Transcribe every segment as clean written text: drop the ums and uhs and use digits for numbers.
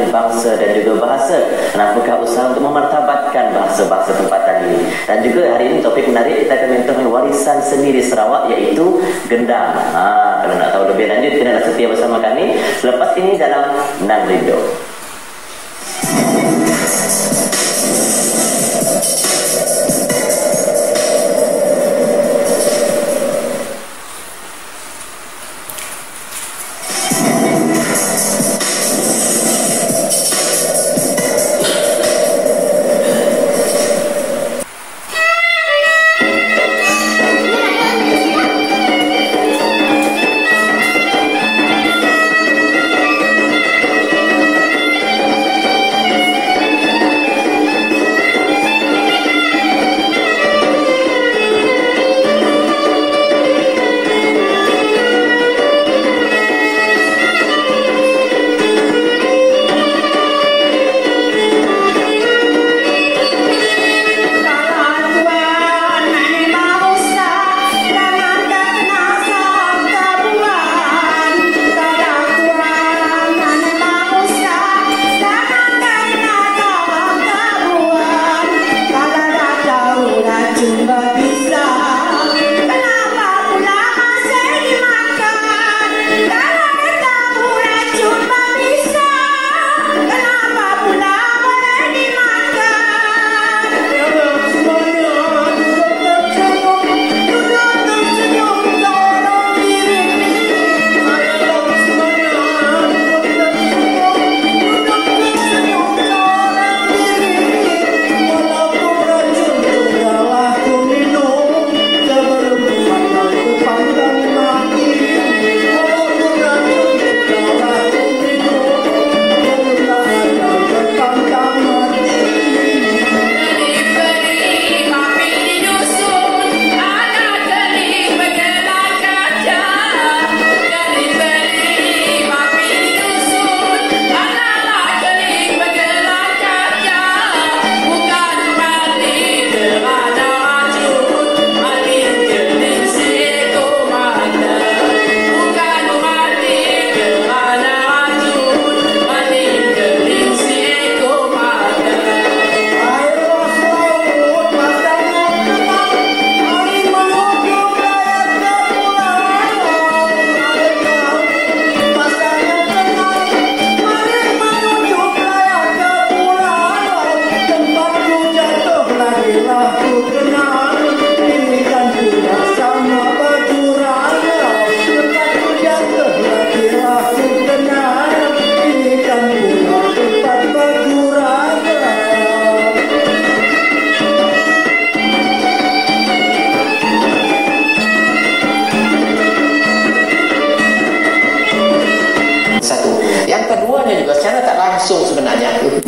dengan bangsa dan juga bahasa. Kenapakah usaha untuk memartabatkan bahasa-bahasa tempatan ini? Dan juga hari ini topik menarik, kita akan mengenai warisan seni di Sarawak, iaitu gendang. Kalau nak tahu lebih lanjut, kenalah setia bersama kami selepas ini dalam Nan Rindu.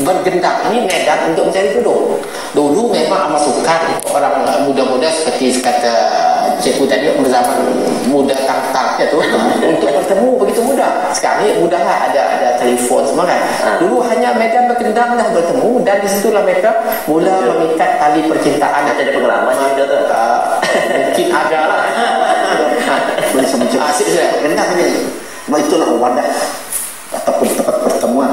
Bergendang ini medan untuk mencari jodoh. Dulu memang amat sukar orang muda-muda seperti kata cikgu tadi, zaman muda tangtarnya tu untuk bertemu begitu mudah. Sekarang ni mudahlah, ada telefon semua kan. Dulu hanya medan bergendang dah bertemu, dan di situlah mereka mula mengikat tali percintaan. Ada pengalaman juga tu. Mungkin ada lah. Asyik saya gendang ni. Itulah wadah ataupun tempat pertemuan,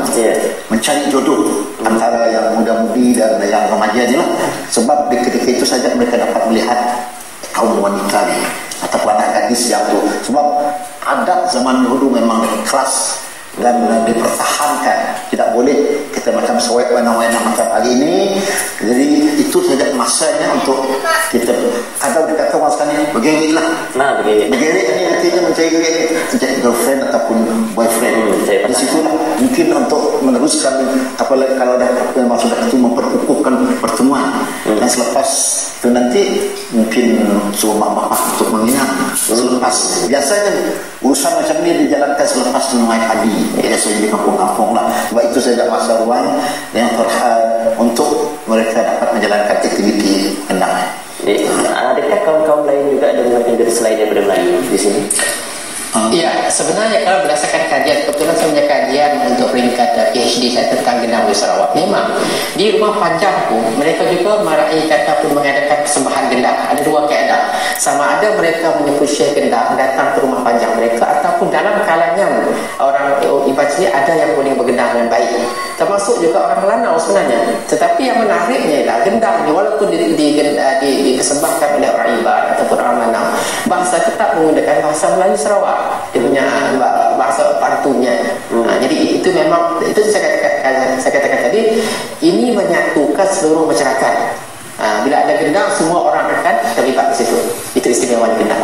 mencari jodoh antara yang muda-mudi dan yang remaja ni lah. Sebab di ketika itu saja mereka dapat melihat kaum wanita ni ataupun anak gadis yang tu. Sebab adat zaman dahulu memang keras dan dipertahankan. Tidak boleh kita macam sewek wena-wena macam hari ini. Jadi itu saja masanya untuk kita, atau dikata orang sekarang ni bergerik lah. Bergerik ni artinya mencari girlfriend ataupun boyfriend. Di situ lah mungkin untuk meneruskan, apalagi kalau dah memang sudah itu memperkukuhkan pertemuan. Dan selepas itu nanti mungkin suruh mak-mak untuk mengingat. Selepas biasanya urusan macam ni dijalankan selepas menuai pagi. Biasanya di kampung-kampung lah. Sebab itu saja masa ruang yang untuk mereka dapat menjalankan aktiviti gendang. Adakah kaum-kaum lain juga ada menggunakan jenis lain daripada Melayu di sini? Ya, sebenarnya kalau berdasarkan kajian, kebetulan saya punya kajian untuk peringkat PhD saya tentang gendang Melayu Sarawak. Memang di rumah panjang pun mereka juga meraihkan ataupun mengadakan persembahan gendang. Ada dua keadaan. Sama ada mereka menyebut Syekh gendang datang ke rumah panjang mereka, ataupun dalam kalangan orang ibadat ini ada yang boleh bergendang dengan baik. Termasuk juga orang Lanau sebenarnya. Tetapi yang menariknya ialah gendang ni walaupun dipersembahkan oleh orang ibadat ataupun orang Lanau, bahasa tetap menggunakan bahasa Melayu Sarawak. Dia punya bahasa pantunnya. Jadi itu memang, itu saya katakan tadi, ini menyatukan seluruh masyarakat. Bila ada gendang, semua orang akan terlibat di situ. Itu istimewa gendang.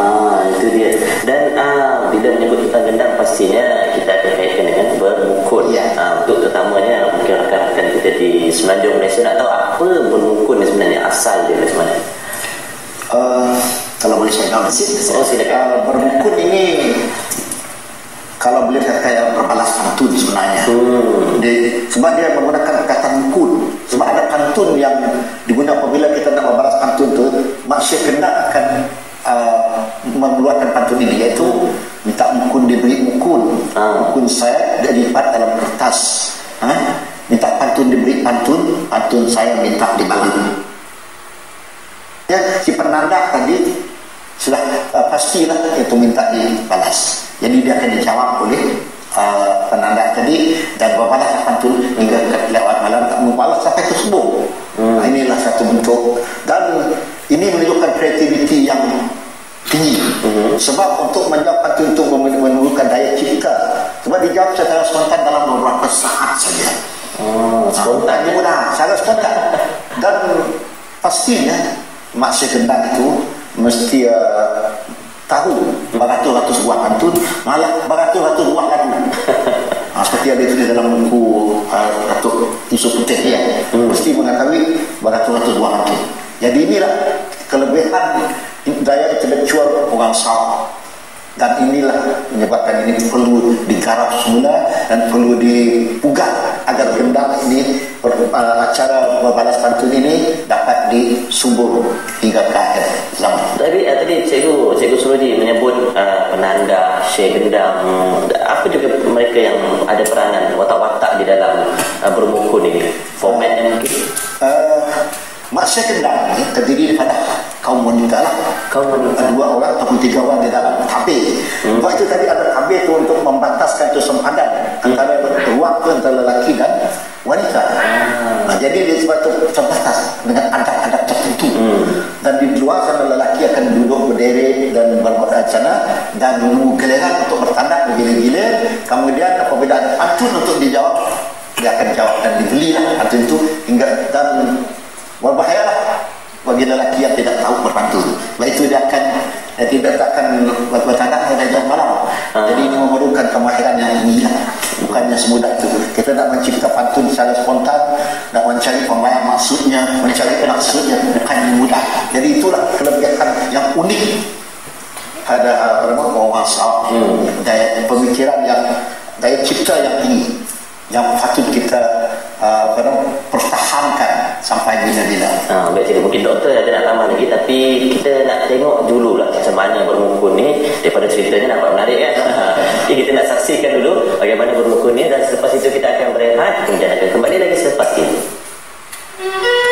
Itu dia. Dan bila menyebut tentang gendang, pastinya kita akan kaitkan dengan bermukun. Untuk terutamanya mungkin rakan-rakan kita di Semenanjung Malaysia nak tahu apa bermukun ni sebenarnya, asal dia macam mana? Kalau boleh saya tahu silakan. Bermukun ini, kalau boleh kata berbalas pantun sebenarnya. Sebab dia menggunakan kata mukun. Sebab ada pantun yang digunakan apabila kita nak membalas pantun tu, maksud kena akan mengeluarkan pantun ini, iaitu minta mukun diberi mukun. Mukun saya dia lipat dalam kertas. Minta pantun diberi pantun, pantun saya minta dibalas. Ya, si penanda tadi sudah pastilah itu minta dibalas. Jadi dia akan dijawab oleh penanda tadi dan berbalas pantun hingga lewat malam, tak membalas sampai ke subuh. Inilah satu bentuk, dan ini menunjukkan kreativiti yang tinggi. Sebab untuk menjawab pantun itu memerlukan daya cipta. Sebab dijawab secara spontan dalam beberapa saat saja. Spontan mudah, secara spontan. Dan pastinya maksud gendang itu mesti tahu beratus-ratus buah pantun, malah beratus-ratus buah lagu. Seperti ada tulis dalam buku Datuk Yusuf Putih, mesti mengetahui beratus-ratus buah pantun. Jadi inilah kelebihan daya intelektual orang Sarawak, dan inilah menyebabkan ini perlu digarap semula dan perlu dipugar agar gendang ini, acara berbalas pantun ini dapat disubur hingga ke akhir zaman. Tadi Cikgu Surodi menyebut penanda, Syekh gendang, apa juga mereka yang ada peranan watak-watak di dalam bermukun ini, formatnya mungkin? Maksud gendang ini terdiri daripada kaum wanita lah. Kaum wanita. 2 orang ataupun 3 orang di dalam tabir. Sebab itu tadi ada tabir itu untuk membataskan sempadan antara ruang itu antara lelaki dan wanita. Jadi dia sebab itu terbatas dengan adat-adat tertentu. Dan di luar sana lelaki akan duduk berdiri dan berbuat sana, dan dulu giliran untuk bertanda bergila-gila. Kemudian apabila ada pantun untuk dijawab, dia akan jawab dan dibelilah pantun itu hingga, dan berbahayalah bagi lelaki yang tidak tahu berpantun. Sebab itu dia tidak akan bertanda dan jawab malam. Jadi ini memerlukan kemahiran yang tinggi, bukannya semudah itu. Kita nak mencipta pantun secara spontan, nak mencari pemain maksudnya, mencari maksudnya bukan mudah. Jadi itulah kelebihan yang unik pada orang Sarawak. Daya pemikiran yang, daya cipta yang tinggi, yang patut kita pertahankan sampai bila-bila. Baik, cikgu, mungkin doktor ada nak tambah lagi, tapi kita nak tengok dululah macam mana bermukun ni. Daripada ceritanya nampak menarik kan. Jadi kita nak saksikan dulu bagaimana bermukun ni, dan selepas itu kita akan berehat, kemudian akan kembali lagi selepas ini. Bye.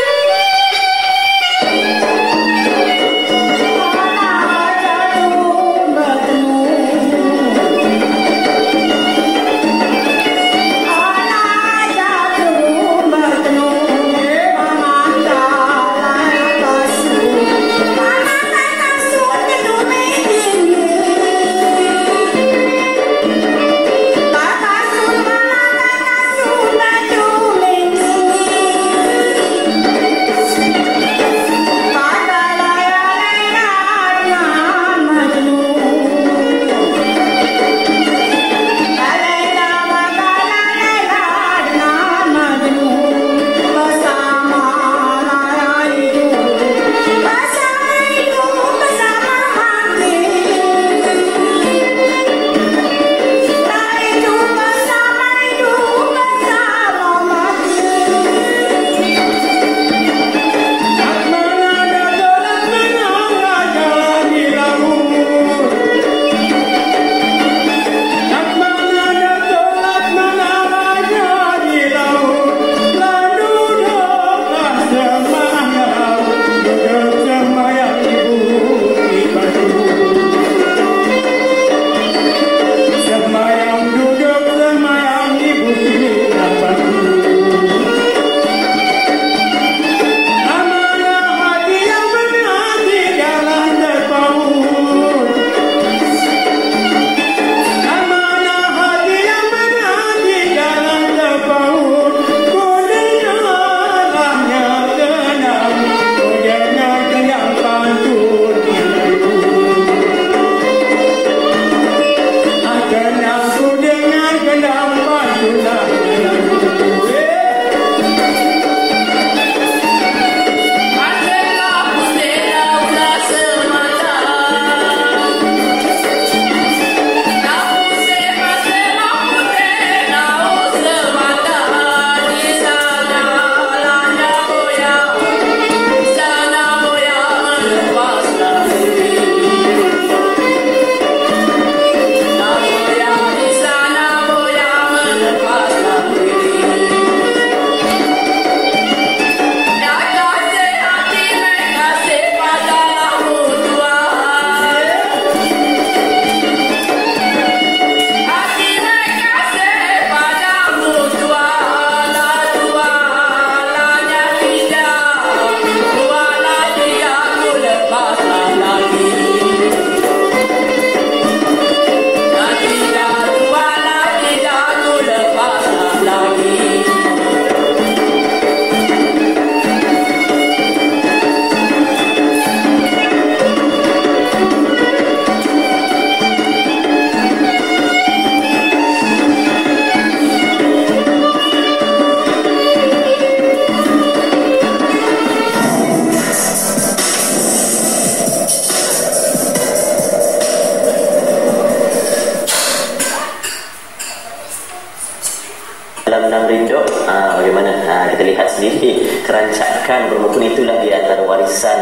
bagaimana kita lihat sendiri kerancakan bermukun itulah di antara warisan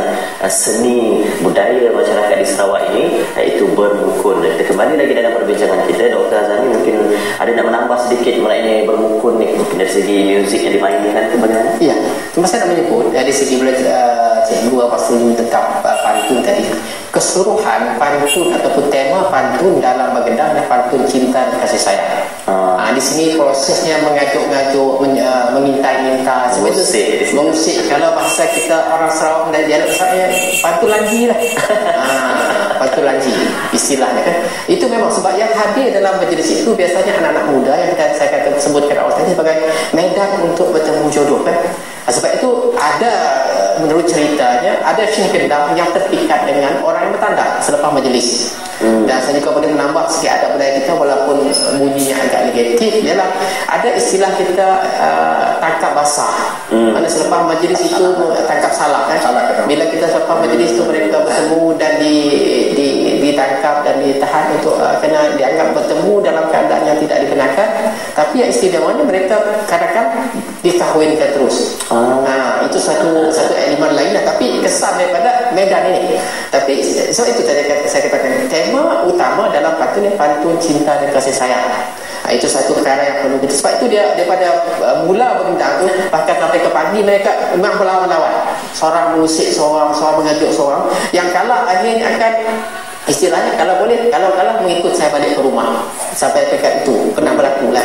seni budaya masyarakat di Sarawak ini, iaitu bermukun. Kita kembali lagi dalam perbincangan kita. Dr. Azami mungkin ada nak menambah sedikit mengenai bermukun ni, mungkin dari segi muzik yang dimainkan itu bagaimana? Ya, cuma saya nak menyebut dari segi cikgu apa setuju tentang pantun tadi, keseluruhan pantun ataupun tema pantun dalam Bagendang adalah pantun cinta dan kasih sayang. Di sini prosesnya mengajuk-ngajuk, meminta-minta, mengusik. Kalau bahasa kita orang Sarawak dan dialek saya pantun lanji lah. Pantun lanji istilahnya kan. Itu memang sebab yang hadir dalam majlis itu biasanya anak-anak muda yang saya kata sebutkan awal tadi sebagai medan untuk bertemu jodoh kan. Sebab itu ada, menurut ceritanya, ada Syekh Gendang yang terpikat dengan orang yang bertanda selepas majlis. Dan saya juga boleh menambah sikit adab budaya kita walaupun bunyinya agak negatif, ialah ada istilah kita tangkap basah. Mana selepas majlis itu tangkap salah kan. Bila kita selepas majlis itu mereka bertemu dan ditangkap dan ditahan untuk kena dianggap bertemu dalam keadaan yang tidak dikenakan. Tapi yang istimewanya mereka kadang-kadang dikahwinkan terus. Itu satu elemen lain lah, tapi kesan daripada medan ini. Tapi so itu tadi saya katakan tema utama dalam pantun cinta dan kasih sayang. Itu satu perkara yang perlu kita. Sebab itu dia daripada mula Bagendang tu bahkan sampai ke pagi mereka memang berlawan-lawan. Seorang mengusik seorang mengajuk seorang. Yang kalah akhirnya akan istilahnya kalau boleh, kalau kalah mengikut saya balik ke rumah. Sampai pekat itu pernah berlaku lah.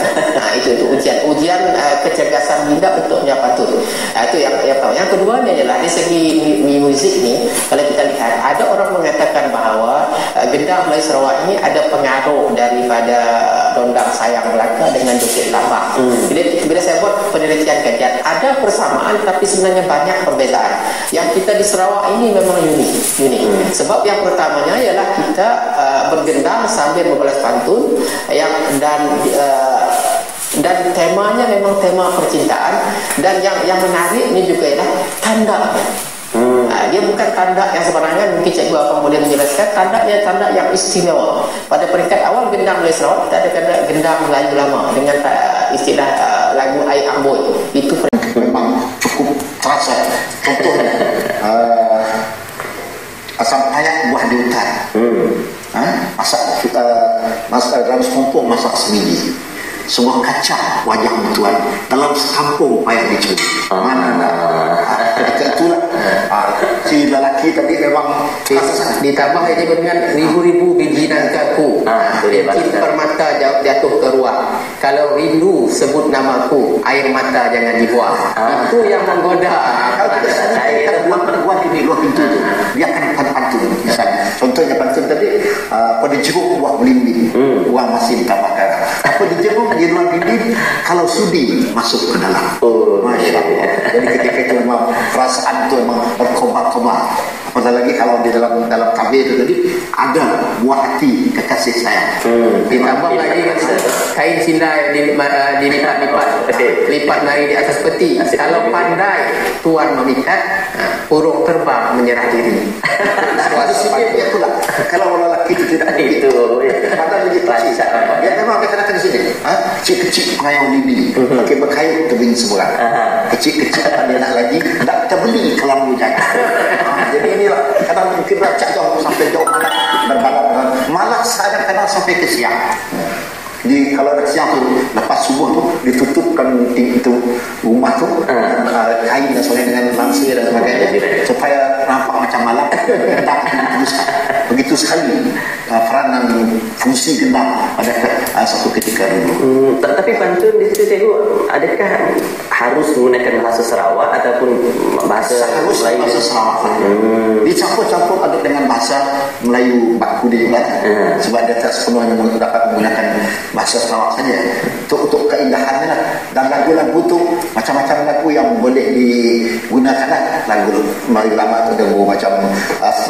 Itu ujian kecergasan minda bentuknya pantun. Itu yang pertama. Yang keduanya ialah dari segi muzik ni, kalau kita lihat ada orang mengatakan bahawa gendang Melayu Sarawak ini ada pengaruh daripada dondang sayang Melaka dengan joget lambang. Bila saya buat penelitian kajian, ada persamaan tapi sebenarnya banyak perbezaan. Yang kita di Sarawak ini memang unik. Sebab yang pertamanya ialah kita bergendang sambil membalas pantun dan temanya memang tema percintaan, dan yang menarik ni juga ialah tanda. Dia bukan tanda yang sebenarnya, mungkin cikgu apa boleh menjelaskan. Tandanya tanda yang istimewa. Pada peringkat awal gendang Melayu Sarawak kita ada gendang Melayu lama dengan istilah lagu Air Amboi. Itu memang cukup terasa. Contohnya asam payak buah di hutan. Masak dalam sekompok, masak seminggu. Sebuah kaca wajah tuan dalam sekampung payah dicuri. Mana itulah si lelaki tadi memang ditambah ini dengan ribu-ribu biji nangkaku. Cincin permata jatuh ke ruang. Kalau rindu sebut namaku, air mata jangan dibuang. Itu yang menggoda. Kalau buat ini luar pintu tu, dia akan pantun. Misalnya, contohnya pantun tadi pada jeruk buah belimbing, buah masih ditambahkan. Apa di jeruk di luar bibir, kalau sudi masuk ke dalam. Masya Allah. Jadi ketika itu memang perasaan itu memang berkobar-kobar. Apatah lagi kalau di dalam tabir itu tadi ada buah hati kekasih sayang. Ditambah lagi kain sindai dilipat-lipat, lipat nari di atas peti. Kalau pandai tuan memikat, burung terbang menyerah diri. Situasi dia pula. Kalau lelaki itu tidak itu, padahal lagi kecil. Dia memang kata-kata di sini. Kecil-kecil pengayau bibi, pakai berkayu tebing seberang. Kecil-kecil dia nak lagi, tak kita beli kelambu jangan. Jadi inilah kadang mungkin racak jauh sampai jauh berbalan, malah kadang-kadang sampai ke siang. Jadi kalau dah siang tu, lepas subuh tu ditutupkan itu rumah tu kain dan sebagainya dengan langsir dan sebagainya supaya nampak macam malam. Tak diteruskan. Begitu sekali peranan fungsi gendang pada satu ketika dulu. Tapi pantun di situ cikgu, adakah harus menggunakan bahasa Sarawak ataupun bahasa Melayu? Bahasa Sarawak saja. Dicampur-campur aduk dengan bahasa Melayu baku dia juga. Sebab dia tak sepenuhnya dapat menggunakan bahasa Sarawak saja. Untuk keindahannya lah. Dan lagu-lagu tu macam-macam lagu yang boleh digunakan lah. Lagu Melayu lama tu ada macam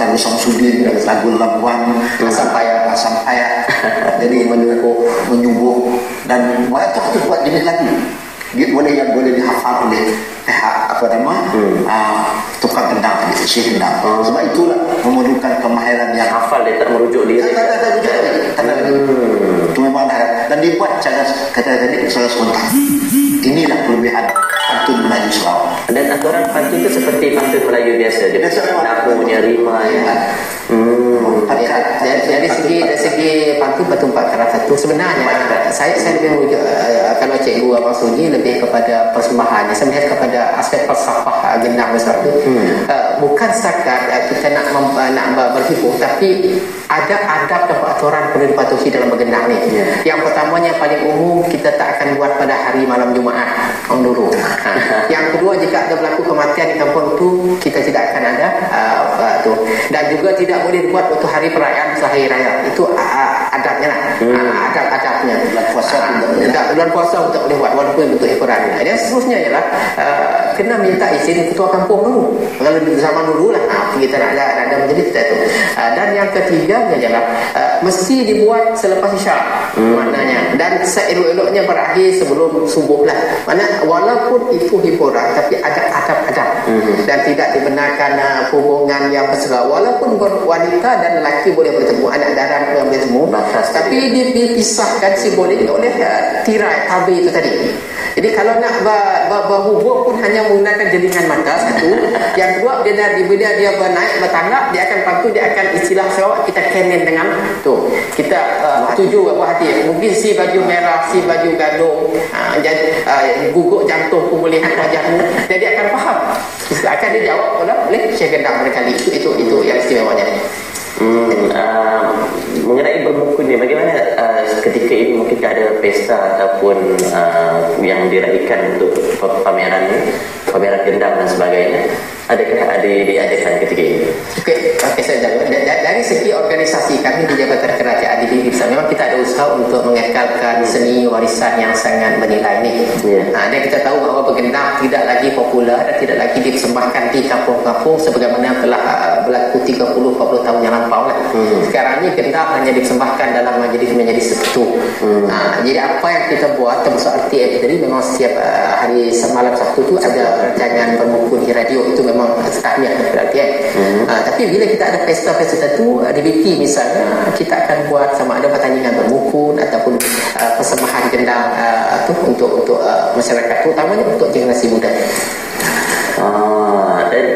lagu Samsudin, lagu Labuan, asam payah. Jadi menyubuh dan banyak tu buat jenis lagu. Dia boleh dihafal oleh pihak tukang gendang tadi, Syekh Gendang. Sebab itulah memerlukan kemahiran yang hafal, dia tak merujuk diri. Tak itu memang dah. Dan dibuat cara kata tadi secara spontan. Inilah kelebihan pantun Melayu Sarawak. Dan aturan pantun itu seperti pantun Melayu biasa. Dia nakunya rima ya. Dari segi pantun batu 4 sebenarnya saya lebih merujuk kalau cikgu Abang Sunyi lebih kepada persembahan. Saya melihat kepada aspek falsafah gendang besar itu. Bukan setakat kita nak berhibur, tapi ada adab dan peraturan perlu dipatuhi dalam bergendang ni. Yang pertamanya paling umum, kita tak akan buat pada hari malam Jumaat dulu. Yang kedua, jika ada berlaku kematian di kampung tu, kita tidak akan ada tu. Dan juga tidak boleh dibuat waktu hari perayaan hari raya. Itu adabnya lah. Adab-adabnya. Bulan puasa untuk boleh buat walaupun bentuk ekoran. Dan seterusnya ialah kena minta izin ketua kampung dulu. Kalau di zaman dulu lah kita nak ada menjadi kita tu. Dan yang ketiganya ialah mesti dibuat selepas isyak. Maknanya, dan seelok-eloknya berakhir sebelum subuh lah. Mana walaupun itu hiburan, tapi ada adab-adab. Dan tidak dibenarkan hubungan yang mesra. Walaupun wanita dan lelaki boleh bertemu, anak darah boleh bertemu, tapi dipisahkan simbolik oleh tirai tabir itu tadi. Jadi kalau nak berhubung pun hanya menggunakan jelingan mata satu. Yang kedua, bila dia bernaik bertanggap, dia akan pantun, dia akan istilah Sarawak kita kemen dengan tu. Kita tuju buat hati. Mungkin si baju merah, si baju gadung, guguk jantung pun melihat wajahmu, jadi akan faham. Akan dia jawab oleh Syekh Gendang berkali. Itu yang istimewanya. Mengenai berbuku ni, bagaimana ketika ini mungkin ada pesta ataupun yang diraihkan untuk pameran gendang dan sebagainya, adakah diadakan ketika ini? Okey, saya jawab. Dari segi organisasi kami di Jabatan Kerajaan di Bintang, memang kita ada usaha untuk mengekalkan seni warisan yang sangat bernilai ini. Dan kita tahu bahawa bergendang tidak lagi popular dan tidak lagi dipersembahkan di kampung-kampung sebagaimana telah berlaku 30-40 tahun yang lampau lah. Sekarang ni gendang hanya dipersembahkan dalam menjadi sepetu. Jadi apa yang kita buat termasuk RTM tadi, memang setiap hari malam Sabtu tu ada rancangan berbuku di radio. Itu memang tahniah RTM. Tapi bila kita ada pesta-pesta tertentu, DBT misalnya, kita akan buat sama ada pertandingan berbuku ataupun persembahan gendang untuk masyarakat, terutamanya untuk generasi muda. Dan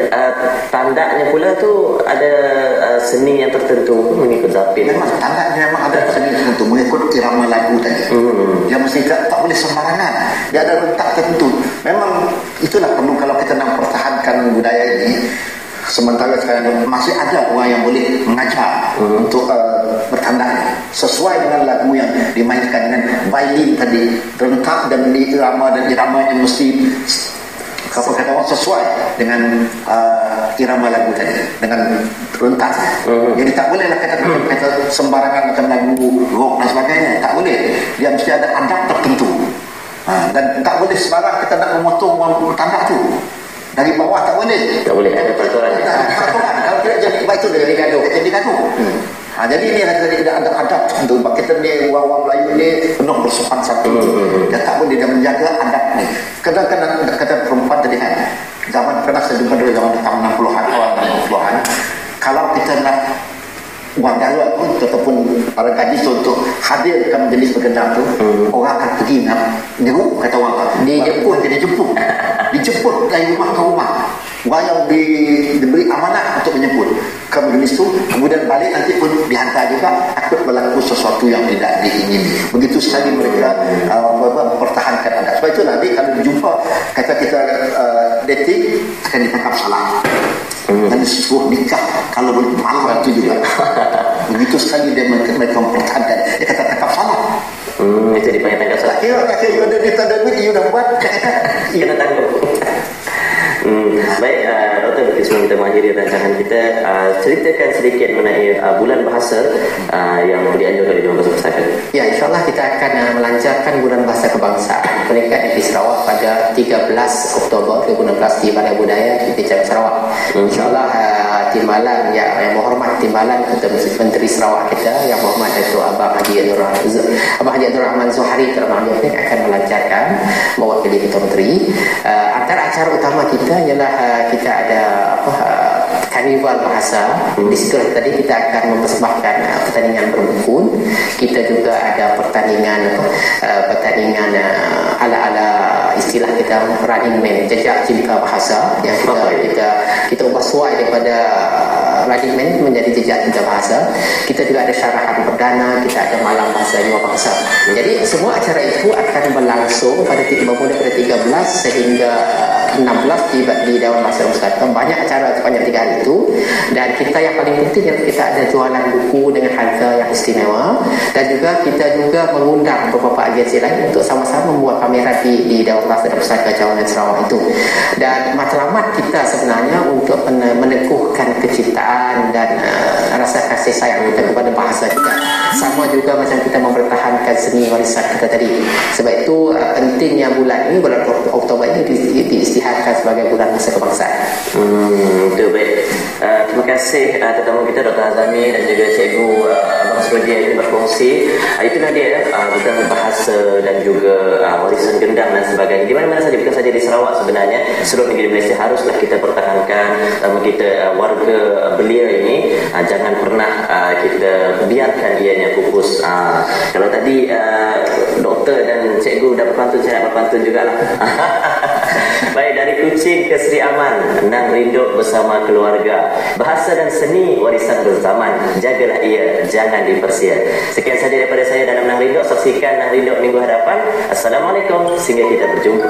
tandanya pula tu ada seni yang tertentu mengikut zapin. Memang tandanya memang ada seni tertentu mengikut irama lagu tadi. Dia mesti tak boleh sembarangan. Dia ada rentak tertentu. Memang itulah perlu kalau kita nak pertahankan budaya ini. Sementara sekarang masih ada orang yang boleh mengajar untuk bertanda sesuai dengan lagu yang dimainkan dengan violin tadi, rentak dan irama yang mesti kata orang sesuai dengan irama lagu tadi, dengan rentak. Jadi tak bolehlah kata sembarangan macam lagu rock dan sebagainya, tak boleh. Dia mesti ada adab tertentu. Dan tak boleh sembarang kita nak memotong tanda tu dari bawah, tak boleh. Tak boleh, ada peraturan. Kalau tidak jadi baik tu jadi gaduh. Jadi ini ada adab untuk kita ni orang Melayu ni penuh bersopan santun. Dia tak boleh dia menjaga adab ni. Kadang-kadang kata perempuan tadi kan, zaman pernah saya jumpa dulu zaman tahun 60-an, awal 60-an, kalau kita nak wang darurat pun ataupun para gadis untuk hadir dalam jenis bergendang tu, orang akan pergi kata orang dijemput dari rumah ke rumah. Orang yang diberi amanah untuk menjemput ke majlis tu, kemudian balik nanti pun dihantar juga, takut berlaku sesuatu yang tidak diingini. Begitu sekali mereka mempertahankan adab. Sebab itu nanti kalau berjumpa kata kita dating akan ditangkap salah. Dan disuruh nikah kalau boleh malam itu juga. Begitu sekali mereka mempertahankan. Dia kata tangkap salah. Itu dipanggil tangkap salah. Kira ada di tanda duit, you dah buat, kena tangkap. Baik, Dr. Betul, sebelum kita mengakhiri rancangan kita, ceritakan sedikit mengenai bulan bahasa yang dianjurkan oleh Dewan Bahasa Pustaka. Ya, insyaAllah kita akan melancarkan bulan bahasa kebangsaan peringkat di Sarawak pada 13 Oktober 2016 di Balai Budaya di Kecapi Sarawak. InsyaAllah timbalan yang berhormat timbalan Ketua Menteri Sarawak kita yang berhormat Datuk Abang Haji Abdul Rahman Zuhari akan melancarkan mewakili Ketua Menteri. Antara acara utama kita ialah kita ada Karnival Bahasa. Di situ tadi kita akan mempersembahkan pertandingan berbuku. Kita juga ada pertandingan ala-ala istilah kita Running Man, jejak cinta bahasa, yang kita ubah suai daripada Running Man menjadi jejak cinta bahasa. Kita juga ada syarahan perdana, kita ada malam bahasa dua bangsa. Jadi semua acara itu akan berlangsung bermula pada 13 sehingga 16 di Dewan Bahasa Nusantara. Banyak acara sepanjang 3 hari itu, dan kita yang paling penting ialah kita ada jualan buku dengan harga yang istimewa, dan juga kita juga mengundang beberapa agensi lain untuk sama-sama membuat pameran di Dewan Bahasa Nusantara Cawangan Sarawak itu. Dan matlamat kita sebenarnya untuk meneguhkan kecintaan dan rasa kasih sayang kita kepada bahasa kita, sama juga macam kita mempertahankan seni warisan kita tadi. Sebab itu pentingnya bulan ini, bulan Oktober ini diisytiharkan sebagai bulan bahasa kebangsaan. Itu baik. Terima kasih tetamu kita Dr. Azami dan juga Cikgu Abang Surodia ini berkongsi. Itulah dia tentang bahasa dan juga warisan gendang dan sebagainya. Di mana-mana saja, bukan saja di Sarawak sebenarnya, seluruh negeri Malaysia haruslah kita pertahankan kita warga belia ini. Jangan pernah kita biarkan ianya pupus. Kalau tadi doktor dan cikgu dah berpantun, saya nak berpantun jugalah. Baik, dari Kuching ke Seri Aman, Nang Rinduk bersama keluarga. Bahasa dan seni warisan berzaman, jagalah ia, jangan dipersia. Sekian saja daripada saya dalam Nang Rinduk. Saksikan Nang Rinduk minggu hadapan. Assalamualaikum, sehingga kita berjumpa.